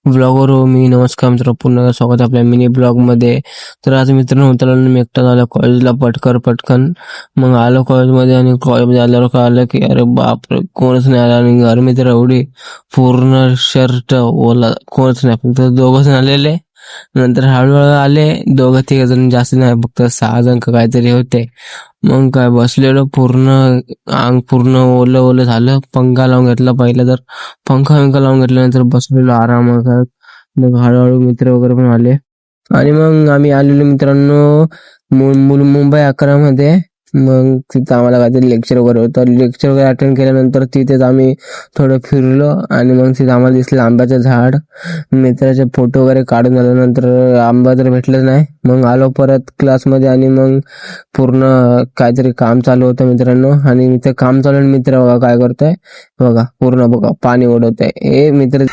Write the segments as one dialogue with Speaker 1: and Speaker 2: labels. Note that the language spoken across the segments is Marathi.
Speaker 1: ब्लॉगर हो मी. नमस्कार मित्र, पुन्हा स्वागत आहे आपल्या मिनी ब्लॉग मध्ये. तर आज मित्रांनो मित्रांनो मी एकटा आलो कॉलेजला पटकन. मग आलो कॉलेजमध्ये आणि कॉलेजमध्ये आल्यावर कळालं की अरे बापरे कोणच नाही आला. आणि गरमी तर एवढी, पूर्ण शर्ट ओला, कोणच नाही, फक्त दोघच आलेले. नंतर हळूहळू आले दोघं तिघ जण, जास्त नाही, फक्त 6 जण का काहीतरी होते. मग काय बसलेलो, पूर्ण अंग पूर्ण ओलं ओलं झालं. पंखा लावून घेतला पहिला, तर पंखा लावून घेतल्यानंतर बसलेलो आराम करत. मग हळूहळू मित्र वगैरे पण आले आणि मग आम्ही आलेलो मित्रांनो मुंबई 11 मध्ये. मग तिथं आम्हाला काहीतरी लेक्चर वगैरे होतं. लेक्चर वगैरे अटेंड केल्यानंतर तिथेच आम्ही थोडं फिरलो आणि मग तिथे आम्हाला दिसलं आंब्याचं झाड. मित्राचे फोटो वगैरे काढून झाल्यानंतर आंबा तर भेटलंच नाही. मग आलो परत क्लासमध्ये आणि मग पूर्ण काहीतरी काम चालू होतं मित्रांनो. आणि इथे काम चालू मित्र बघा काय करतोय, बघा पूर्ण बघा पाणी ओढवत आहे हे मित्र.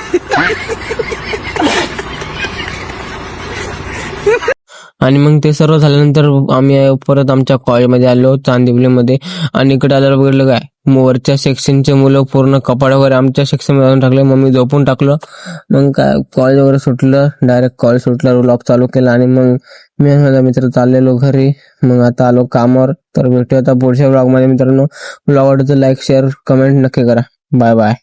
Speaker 1: आणि मग ते सर्व झाल्यानंतर आम्ही परत आमच्या कॉलेजमध्ये आलो चांदिवलीमध्ये. आणि इकडे आल्यावर बघितलं काय, वरच्या सेक्शनचे मुलं पूर्ण कपाड वगैरे आमच्या सेक्शन मध्ये आणून टाकले. मग मी झोपून टाकलो. मग काय कॉलेज वगैरे सुटलं, डायरेक्ट कॉलेज सुटल्यावर व्लॉग चालू केला. आणि मग मी आणि माझा मित्र चाललेलो घरी. मग आता आलो कामावर. तर भेटूया आता पुढच्या व्लॉग मध्ये मित्रांनो. व्लॉग आवडतो लाईक शेअर कमेंट नक्की करा. Bye bye.